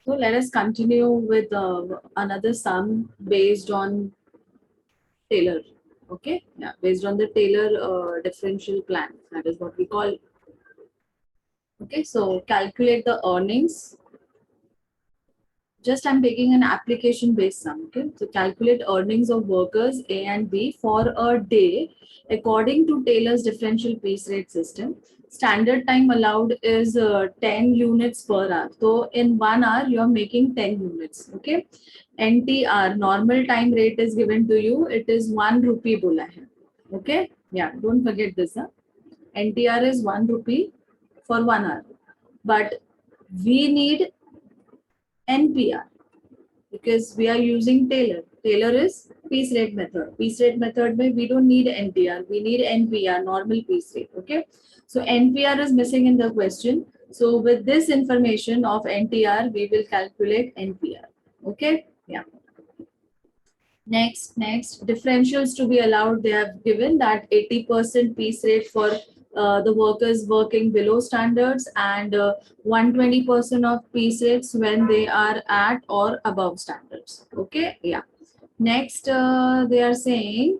So let us continue with another sum based on Taylor. Okay, yeah, based on the Taylor differential plan. That is what we call. Okay, so calculate the earnings. Just I'm taking an application based sum. Okay, so calculate earnings of workers A and B for a day according to Taylor's differential piece rate system. Standard time allowed is 10 units per hour. So in 1 hour you are making 10 units. Okay, NTR normal time rate is given to you. It is 1 rupee bola hai. Okay, yeah, don't forget this. Huh? NTR is 1 rupee for 1 hour, but we need NPR because we are using Taylor. Taylor is piece rate method. Piece rate method mein we don't need NTR, we need NPR, normal piece rate. Okay, so NPR is missing in the question. So with this information of NTR, we will calculate NPR. Okay, yeah. Next, differentials to be allowed. They have given that 80% piece rate for the workers working below standards and 120% of piece rates when they are at or above standards. Okay, yeah. Next, they are saying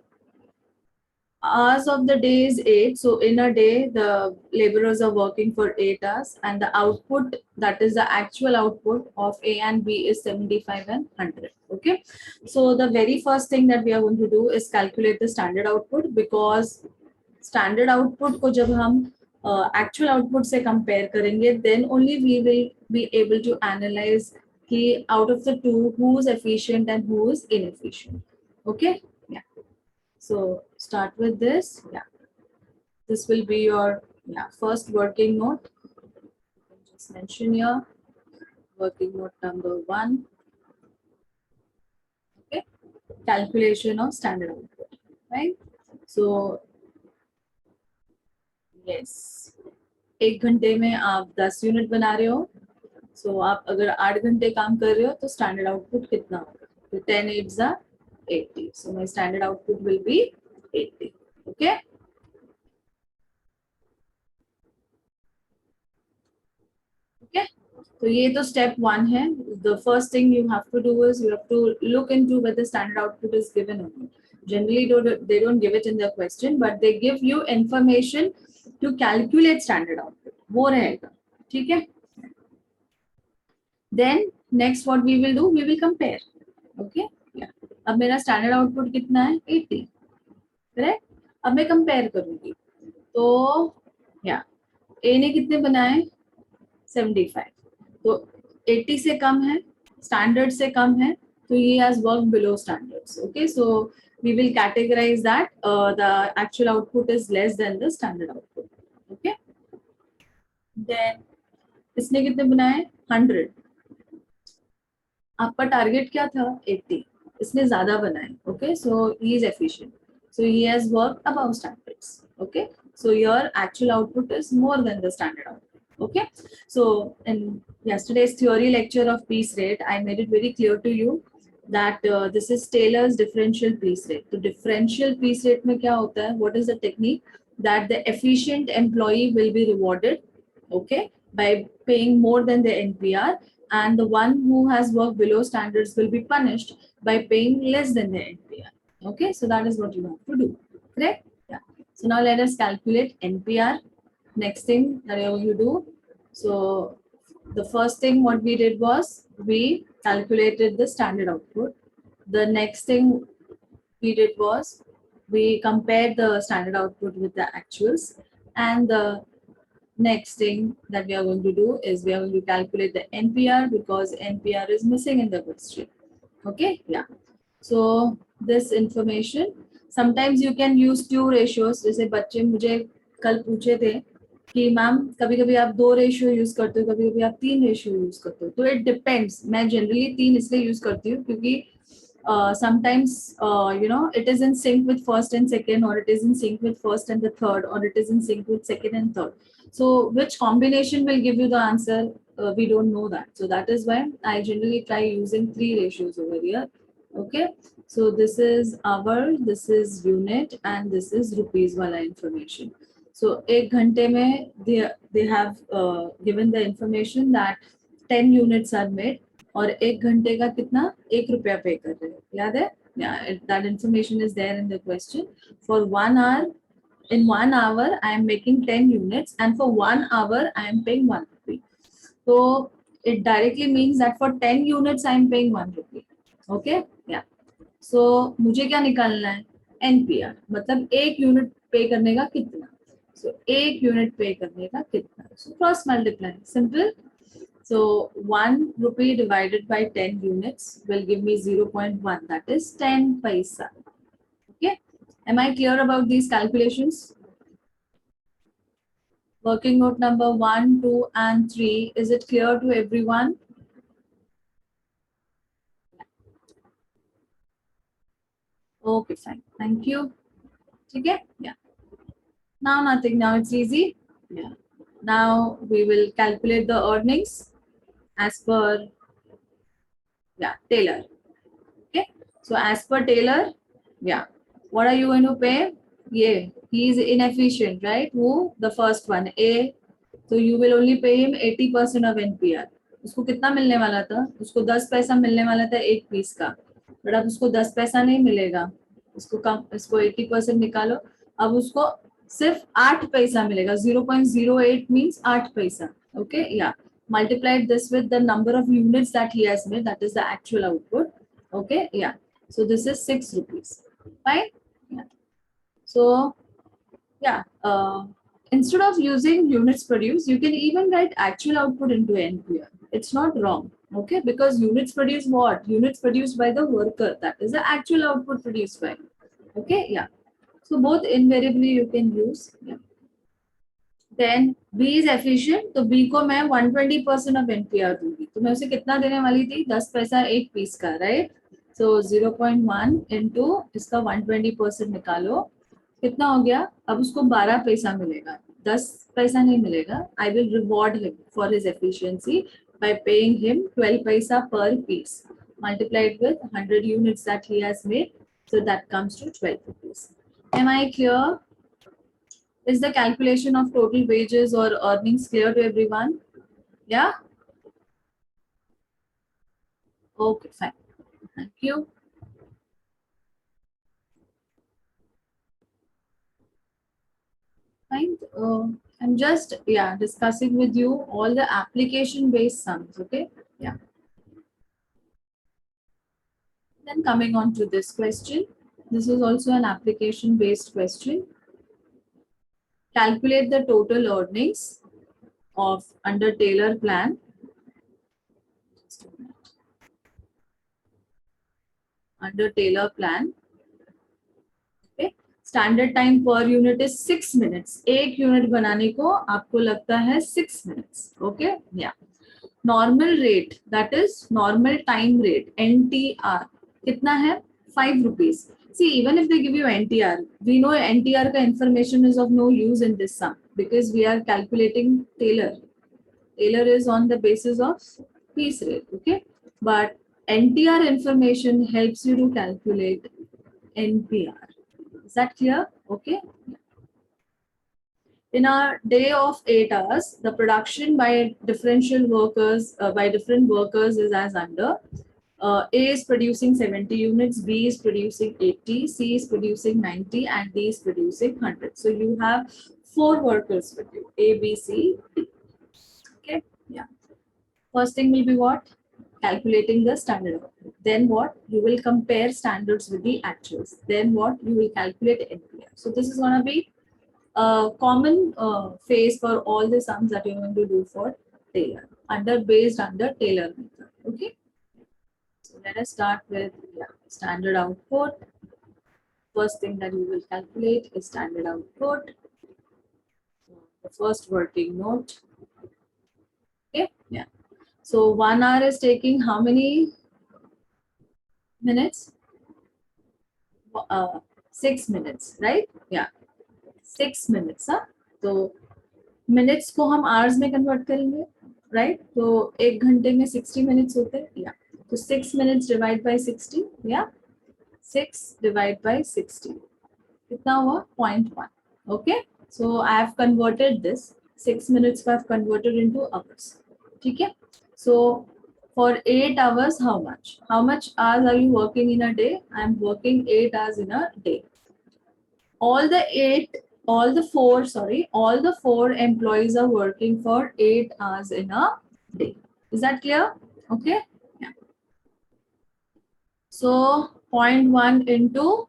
hours of the day is 8. So in a day the laborers are working for 8 hours and the output, that is the actual output of A and B, is 75 and 100. Okay, so the very first thing that we are going to do is calculate the standard output, because standard output को जब हम actual output से compare करेंगे, then only we will be able to analyze कि out of the two who is efficient and who is inefficient. Okay, yeah. So start with this. Yeah, this will be your first working note. Just mention here working note number 1. Okay, calculation of standard output. Right. So yes, 1 घंटे में आप 10 unit बना रहे हो. So आप अगर 8 घंटे काम कर रहे हो तो standard output कितना होगा? तो 10 8s are 80. So my standard output will be 80. Okay. Okay. So ये तो step 1 है. The first thing you have to do is you have to look into whether standard output is given or not. Generally they don't give it in the question, but they give you information to calculate standard output. वो रहेगा. ठीक है. Then next what we will do, we will compare. Okay. Yeah. अब मेरा standard output कितना है? 80. Correct. अब मैं compare करूंगी. तो yeah, A ने कितने बनाए? 75. तो 80 से कम है, स्टैंडर्ड से कम है, तो ये has work below standards. Okay, so we will categorize that the actual output is less than the standard output. Okay, then इसने कितने बनाए? 100. आपका टारगेट क्या था? 80. इसने ज्यादा बनाए. Okay, so he is efficient, so he has worked above standards. Okay, so your actual output is more than the standard output. Okay, so in yesterday's theory lecture of piece rate, I made it very clear to you that this is Taylor's differential piece rate. So differential piece rate में क्या होता है? What is the technique? That the efficient employee will be rewarded, okay, by paying more than the NPR, and the one who has worked below standards will be punished by paying less than the NPR. Okay, so that is what you have to do. Correct? Yeah. So now let us calculate NPR. Next thing that you're going to do. So the first thing what we did was we calculated the standard output. The next thing we did was we compared the standard output with the actuals, and the next thing that we are going to do is we are going to calculate the NPR, because NPR is missing in the question. Okay, yeah. So this information, sometimes you can use two ratios. जैसे बच्चे मुझे कल पूछे थे कि ma'am कभी कभी आप 2 रेशियो यूज करते हो, कभी कभी आप 3 रेशियो यूज करते हो. तो इट डिपेंड्स. मैं जनरली 3 इसलिए यूज करती हूँ क्योंकि sometimes it is in sync with first and second, or it is in sync with first and the third, or it is in sync with second and third. So which combination will give you the answer? We don't know that. So that is why I generally try using 3 ratios over here. Okay, so this is hour, this is unit, and this is rupees wala information. So 1 घंटे में they have given the information that 10 units are made. और 1 घंटे का कितना, 1 रुपया पे कर रहे हैं, याद है? That information is there in the question. For 1 hour, in 1 hour I am making 10 units, and for 1 hour I am paying 1 rupee. So it directly means that for 10 units I am paying 1 rupee. Okay, yeah. So मुझे क्या निकालना है, NPR, मतलब 1 unit पे करने का कितना. So 1 unit पे करने का कितना. So cross multiply, simple. So 1 rupee divided by 10 units will give me 0.1, that is 10 paisa. Okay, am I clear about these calculations? Working note number 1, 2, and 3. Is it clear to everyone? Okay, fine. Thank you. Okay? Yeah. Now nothing. Now it's easy. Yeah. Now we will calculate the earnings as per, yeah, Taylor. Okay. So as per Taylor, yeah. What are you going to pay? Yeah. He is inefficient, right? Who? The first one. A. So you will only pay him 80% of NPR. उसको कितना मिलने वाला था? उसको 10 पैसा मिलने वाला था एक पीस का, बट अब उसको 10 पैसा नहीं मिलेगा. इसको कम, इसको 80% निकालो. अब उसको सिर्फ 8 पैसा मिलेगा. 0.08 मीन्स 8 पैसा. ओके, या multiplied this with the number of units that he has made, that is the actual output. Okay, yeah. So this is 6 rupees. Fine. Yeah. So yeah, instead of using units produced, you can even write actual output into NPR. It's not wrong, okay? Because units produced what? Units produced by the worker. That is the actual output produced by. Okay, yeah. So both invariably you can use. Yeah. Then B is efficient. तो B को मैं 120% of NPR दूंगी. तो मैं उसे कितना देने वाली थी? 10 पैसा एक पीस का, right? So 0.1 into इसका 120% निकालो. कितना हो गया? अब उसको 12 पैसा मिलेगा, 10 पैसा नहीं मिलेगा. I will reward him for his efficiency by paying him 12 paisa per piece, multiplied with 100 units that he has made. So that comes to 12 rupees. Am I clear? Is the calculation of total wages or earnings clear to everyone? Yeah? Okay, fine. Thank you. Fine. I'm just, yeah, discussing with you all the application based sums. Okay. Yeah. Then coming on to this question. This is also an application based question. Calculate the total earnings of under Taylor plan. Just a minute. Under Taylor plan. Okay. Standard time per unit is 6 minutes. एक unit बनाने को आपको लगता है 6 minutes. Okay. Yeah. Normal rate, that is normal time rate, NTR, कितना है? 5 rupees. See, even if they give you NTR, we know NTR का information is of no use in this sum because we are calculating Taylor. Taylor is on the basis of piece rate, okay? But NTR information helps you to calculate NPR. Is that clear? Okay. In a day of 8 hours, the production by differential workers, by different workers is as under. A is producing 70 units, B is producing 80, C is producing 90, and D is producing 100. So you have 4 workers with you, A, B, C, D. Okay, yeah. First thing will be what? Calculating the standard output. Then what? You will compare standards with the actuals. Then what? You will calculate NPR. So this is going to be a common phase for all the sums that you're going to do for Taylor, based under Taylor method. Okay. So let us start with standard output. First thing that you will calculate is standard output. So the first working note. Okay. Yeah. So 1 hour is taking how many minutes? 6 minutes, right? Yeah. 6 minutes. Huh? So minutes को हम hours में convert करेंगे, right? तो 1 घंटे में 60 minutes होते हैं, yeah. So 6 minutes divide by 60, yeah. 6 divide by 60. कितना हुआ? 0.1. Okay. So I have converted this. 6 minutes I have converted into hours. ठीक है? So For 8 hours, how much? How much hours are you working in a day? I'm working 8 hours in a day. All the four employees are working for 8 hours in a day. Is that clear? Okay. Yeah. So 0.1 into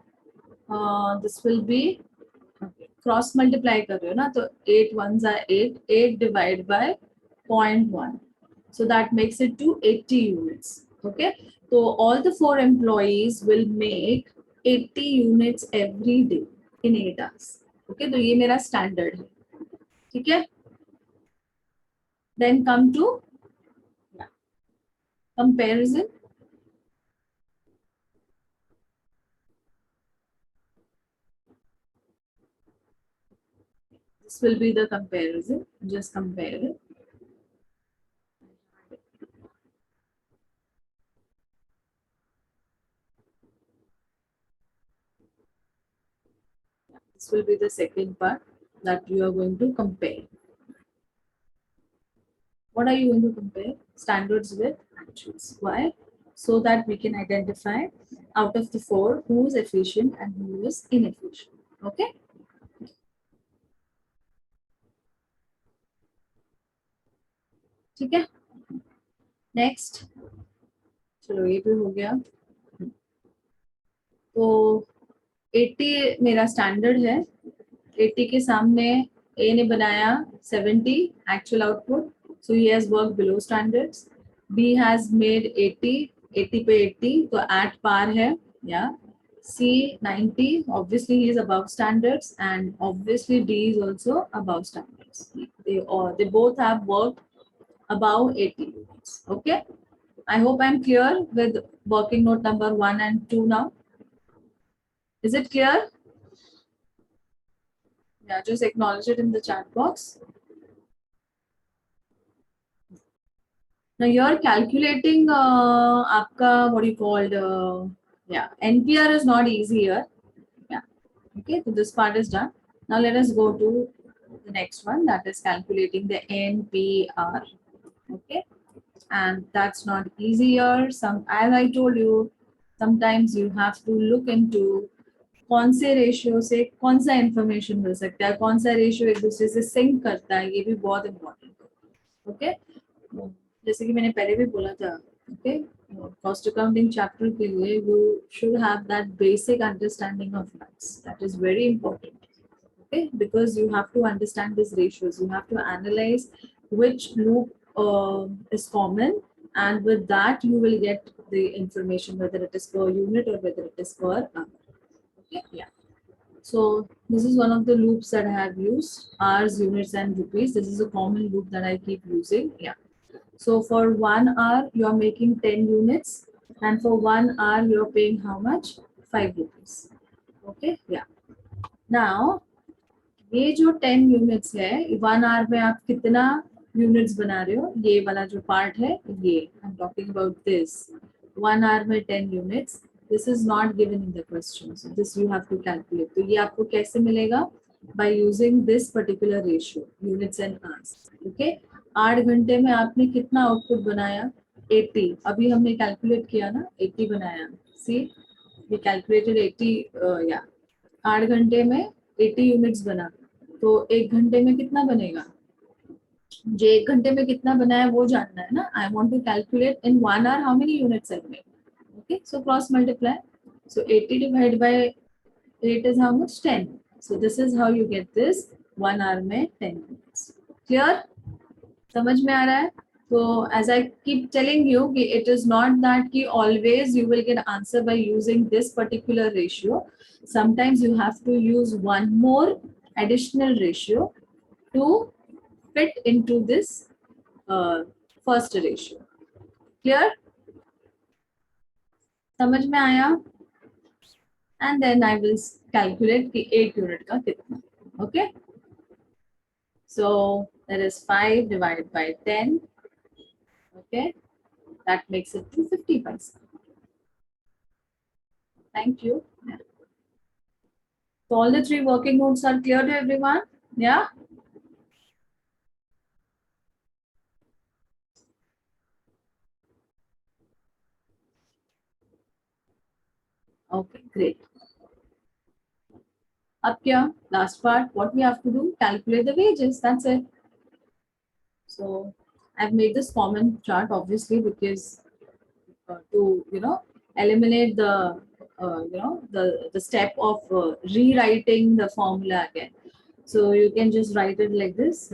this will be cross multiply कर रहे हो ना, तो 8 ones are 8, 8 divided by 0.1, so that makes it to 80 units. Okay, so all the four employees will make 80 units every day in 8 hours. Okay, तो ये मेरा standard है. ठीक है, then come to comparison. This will be the comparison, just compare it. This will be the second part that you are going to compare. What are you going to compare? Standards with actuals. Why? So that we can identify out of the four who is efficient and who is inefficient. Okay? ठीक है? Next. चलो ये भी हो गया. तो 80 मेरा standard है. 80 के सामने A ने बनाया 70 actual output. So he has worked below standards. B has made 80, 80 पे 80, तो at par है. Yeah. C 90, obviously he is above standards, and obviously D is also above standards. They both have worked above 80 units. Okay. I hope I'm clear with working note number 1 and 2 now. Is it clear? Yeah, just acknowledge it in the chat box. Now you're calculating aapka, what do you call yeah, NPR is not easy here. Yeah. Okay, so this part is done. Now let us go to the next one, that is calculating the NPR. Okay, and that's not easier. As I told you, sometimes you have to look into कौन से ratio से कौन सा information मिल सकता है, कौन सा ratio एक दूसरे से सिंक करता है, ये भी बहुत इम्पोर्टेंट है. ओके, जैसे कि मैंने पहले भी बोला था. ओके, कॉस्ट अकाउंटिंग चैप्टर के लिए you should have that basic understanding of maths. That is very important. Okay, because you have to understand these ratios, you have to analyze which loop is common, and with that you will get the information whether it is per unit or whether it is per hour. Okay, yeah. So this is one of the loops that I have used, hours, units and rupees. This is a common loop that I keep using. Yeah. So for 1 hour you are making 10 units, and for 1 hour you are paying how much? 5 rupees. Okay, yeah. Now ये जो 10 units है, 1 hour में आप कितना units बना रहे हो, ये वाला जो पार्ट है, ये I am talking about this. 1 hour में 10 units, this is not given in the question, so this you have to calculate. तो ये आपको कैसे मिलेगा? By using this particular ratio, units and hours. Okay, 8 घंटे में आपने कितना आउटपुट बनाया? 80. अभी हमने कैलकुलेट किया ना, 80 बनाया. सी, वी कैलकुलेटेड 80. या 8 घंटे में 80 यूनिट्स बना, तो 1 घंटे में कितना बनेगा? मुझे 1 घंटे में कितना बना है वो जानना है ना. I want to calculate in 1 hour how many units are made. Okay, so cross multiply. So 80 divide by 8 is how much? 10. So this is how you get this 1 hour में 10 यूनिट्स. क्लियर? समझ में आ रहा है? So as I keep telling you, it is not that ki always you will get answer by using this particular ratio. Sometimes you have to use one more additional ratio to fit into this first ratio. Clear? समझ में आया? And then I will calculate कि 8 unit का कितना. Okay? So that is 5 divided by 10. Okay, that makes it 250 paisa. Thank you. Yeah. So all the 3 working notes are clear to everyone? Yeah. Okay, great. Up here, last part, what we have to do, calculate the wages. That's it. So I've made this common chart obviously because to eliminate the the step of rewriting the formula again. So you can just write it like this: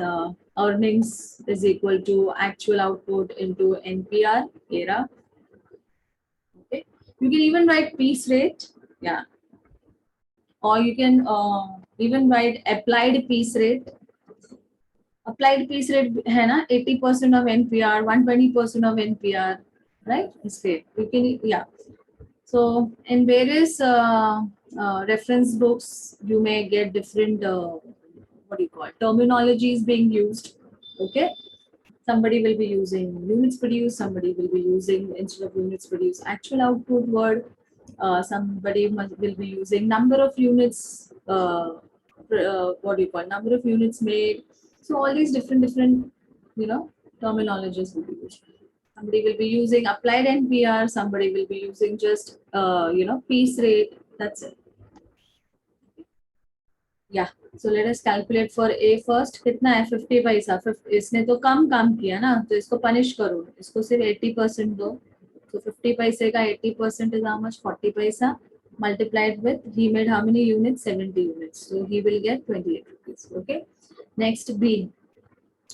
earnings is equal to actual output into NPR era. Okay, you can even write piece rate, yeah, or you can even write applied piece rate. Applied piece rate है ना 80% of NPR, 120% of NPR, right? It's great. You can, yeah. So in various reference books, you may get different what do you call terminologies being used. Okay, somebody will be using units produced, somebody will be using instead of units produced actual output word. Somebody will be using number of units. What do you call number of units made? So all these different terminologies will be used. Somebody will be using applied NPR. Somebody will be using just piece rate. That's it. Yeah. So let us calculate for A first. कितना है 50 पैसा? इसने तो कम काम किया ना, तो इसको पनिश करो, इसको सिर्फ 80% दो. So 50 पैसे का 80% is how much? 40 पैसा multiplied with he made how many units? 70 units. So he will get 28 rupees. Okay. Next B.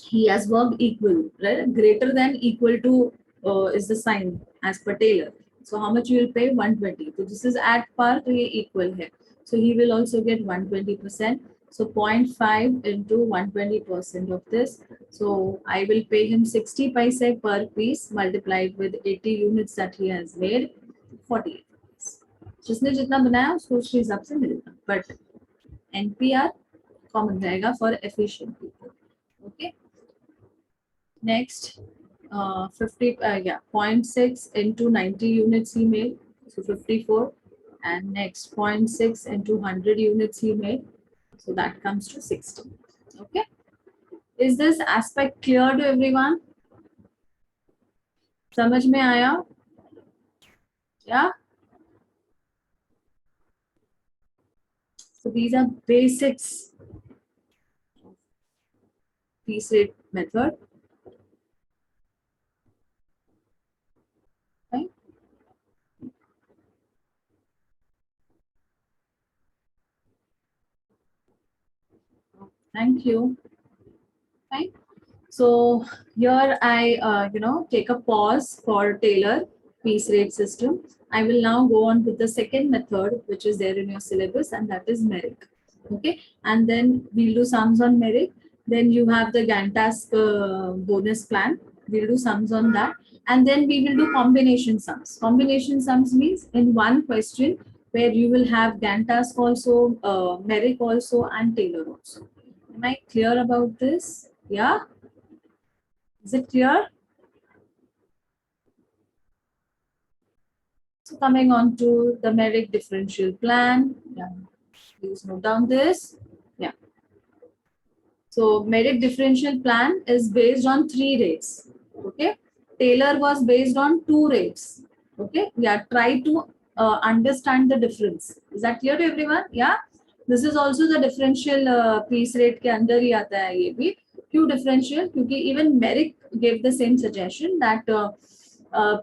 He has worked equal, right? Greater than equal to is the sign as per Taylor. So how much you will pay? 120. So this is at par, तो ये equal है. So he will also get 120%. So 0.5 into 120% of this. So I will pay him 60 paise per piece multiplied with 80 units that he has made, 48 rupees. जिसने जितना बनाया उसको उसके हिसाब से मिलेगा. But NPR common रहेगा for efficient people. Okay. Next, 0.6 into 90 units he made, so 54. And next 0.6 into 100 units he made, so that comes to 60. Okay. Is this aspect clear to everyone? समझ में आया? Yeah. So these are basics piece rate method. Right? Thank you. Right? So here I take a pause for Taylor piece rate system. I will now go on with the second method which is there in your syllabus, and that is Merrick. Okay, and then we'll do sums on Merrick. Then you have the Gantt task bonus plan. We'll do sums on that, and then we will do combination sums. Combination sums means in one question where you will have Gantt task also, Merrick also, and Taylor also. Am I clear about this? Yeah. Is it clear? So coming on to the Merrick differential plan. Yeah. Please note down this. Yeah. So Merrick differential plan is based on 3 rates. Okay. Taylor was based on 2 rates. Okay. Yeah. Try to understand the difference. Is that clear to everyone? Yeah. This is also the differential piece rate के अंदर ही आता है ये भी. क्यों differential? क्योंकि even Merrick gave the same suggestion that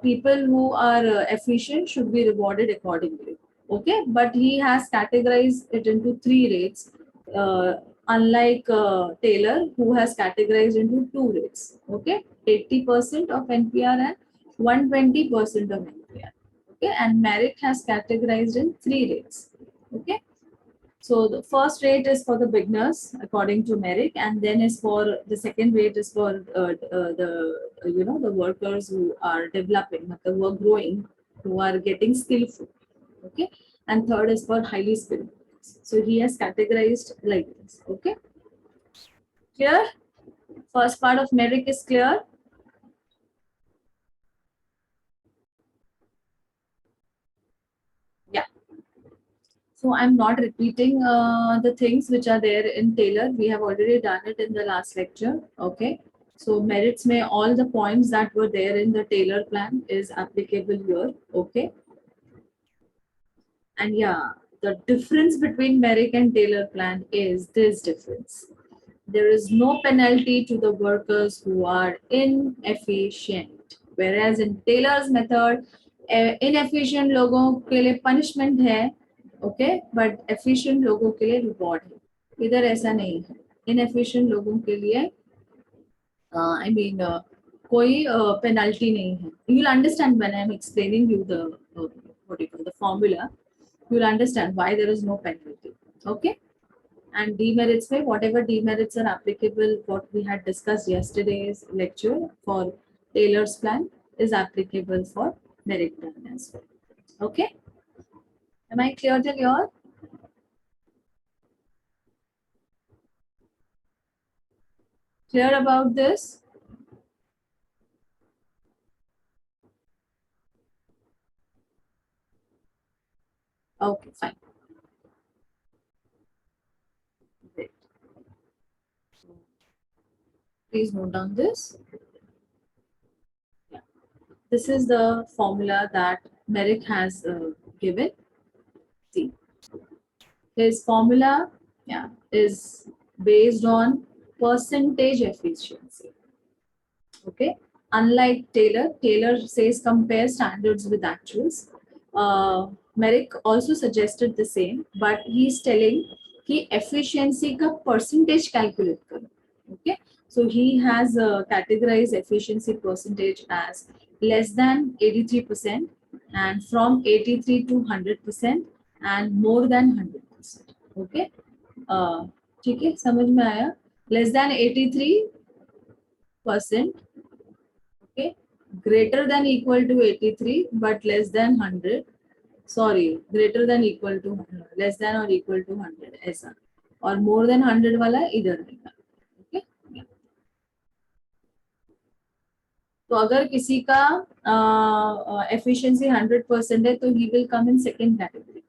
people who are efficient should be rewarded accordingly. Okay, but he has categorized it into 3 rates, unlike Taylor, who has categorized into 2 rates. Okay, 80% of NPR and 120% of NPR. Okay, and Merrick has categorized in 3 rates. Okay. So the first rate is for the beginners according to Merrick, and then is for the second rate is for the workers who are developing, who are growing, who are getting skillful. Okay, and third is for highly skilled. So he has categorized like this. Okay, clear? First part of Merrick is clear. Yeah. So I'm not repeating the things which are there in Taylor. We have already done it in the last lecture. Okay. So merits may all the points that were there in the Taylor plan is applicable here. Okay. And yeah, the difference between Merrick and Taylor plan is this difference. There is no penalty to the workers who are inefficient. Whereas in Taylor's method, inefficient लोगों के लिए punishment है, okay, but efficient लोगों के लिए reward है. इधर ऐसा नहीं है. Inefficient लोगों के लिए, I mean, कोई penalty नहीं है. You'll understand when I'm explaining you the what do you call the formula. You'll understand why there is no penalty. Okay. And demerits में whatever demerits are applicable, what we had discussed yesterday's lecture for Taylor's plan is applicable for merit plan as well. Okay. Am I clear till here? Clear about this? Okay, fine. Great. Please note down this. Yeah. This is the formula that Merrick has given. See, his formula, yeah, is based on percentage efficiency. Okay. Unlike Taylor, Taylor says compare standards with actuals. Merrick also suggested the same, but he's telling कि efficiency का percentage calculate करो. Okay, so he has categorized efficiency percentage as less than 83% and from 83 to 100% and more than 100%. Okay, ठीक है, समझ में आया? Less than 83%, okay, greater than equal to 83 but less than 100, sorry, greater than equal to 100, less than or equal to 100 ऐसा, और more than 100 वाला इधर रहेगा. Okay, तो अगर किसी का एफिशिएंसी 100% है तो he will come in second category.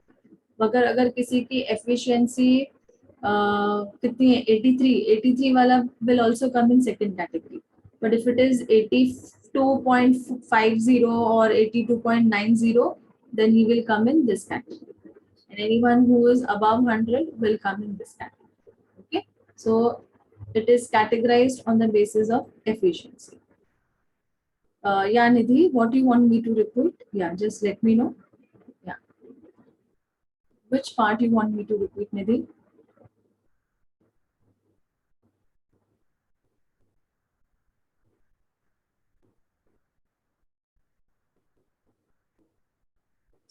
अगर किसी की एफिशिएंसी कितनी है 83 वाला will also come in second category. But if it is 82.50 or 82.90 then he will come in this category, and anyone who is above 100 will come in this category. Okay, so it is categorized on the basis of efficiency. Yeah, Nidhi, what do you want me to repeat? Yeah, just let me know. Yeah, which part you want me to repeat, Nidhi?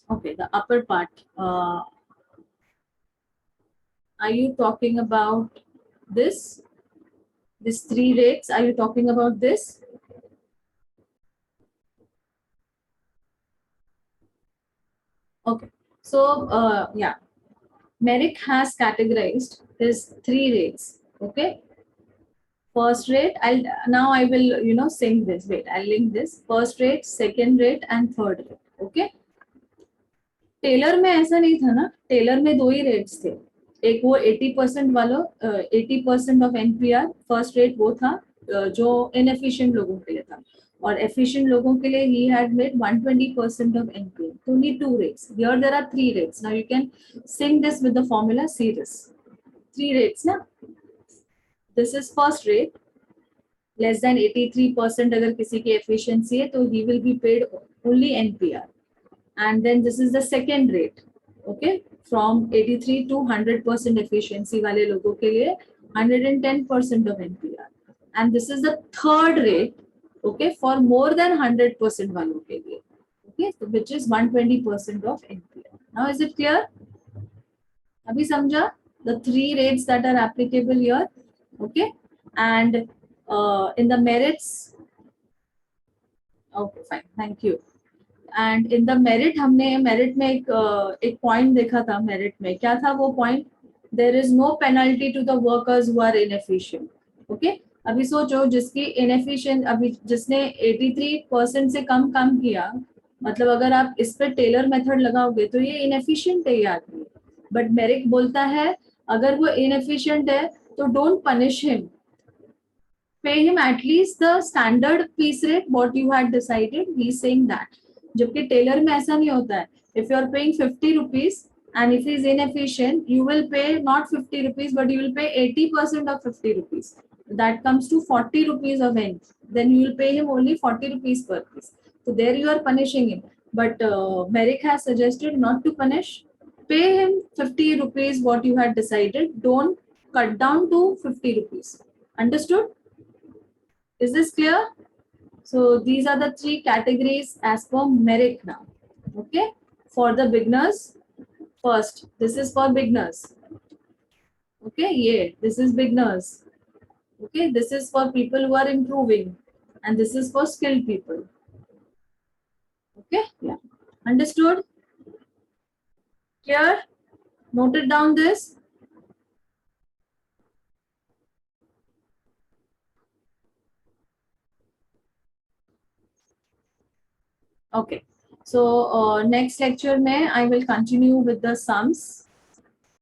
Okay, the upper part. Are you talking about this? These three rates, are you talking about this? Okay, so yeah, Merrick has categorized his three rates. Okay, first rate, I will sing this. Wait, I'll link this. First rate, second rate, and third rate. Okay. Taylor में ऐसा नहीं था ना, Taylor में दो ही rates थे. एक वो 80% वालों 80% ऑफ एनपीआर फर्स्ट रेट वो था जो इनएफिशिएंट लोगों के लिए था, और एफिशिएंट लोगों के लिए ही हैड मेड 120% ऑफ एनपीआर. तो need two rates. Here there are three rates. Now you can sing this with the formula. See this three rates ना. This is first rate, less than 83% अगर किसी की efficiency है तो he will be paid only NPR. And then this is the second rate. Okay, from 83 to 100% efficiency वाले लोगों के लिए 110% of NPR. And this is the third rate. Okay, for more than 100% वालों के लिए. Okay, so which is 120% of NPR. Now is it clear? अभी समझा? The three rates that are applicable here. Okay, and in the merits. Okay, fine. Thank you. And in the merit, हमने merit में एक point देखा था. Merit में क्या था वो point? There is no penalty to the workers who are inefficient. Okay, अभी सोचो जिसकी इनएफिशिएंट, अभी जिसने 83% से कम काम किया, मतलब अगर आप इस पर टेलर मेथड लगाओगे तो ये इनएफिशिएंट है ये आदमी. बट मेरिट बोलता है अगर वो इनएफिशिएंट है तो don't punish him, pay him at least the standard piece rate what you had decided. He is saying that. जबकि टेलर में ऐसा नहीं होता है. If you are paying 50 rupees and if he is inefficient, you will pay not 50 rupees, but you will pay 80% of 50 rupees. That comes to 40 rupees of rent. Then you will pay him only 40 rupees per piece. So there you are punishing him. But Merrick has suggested not to punish. Pay him 50 rupees what you had decided. Don't cut down to 50 rupees. Understood? Is this clear? So these are the three categories as per Merrick now. Okay. For the beginners, first, this is for beginners. Okay. Yeah. This is beginners. Okay. This is for people who are improving. And this is for skilled people. Okay. Yeah. Understood? Clear? Noted down this. Okay. So next lecture, I will continue with the sums.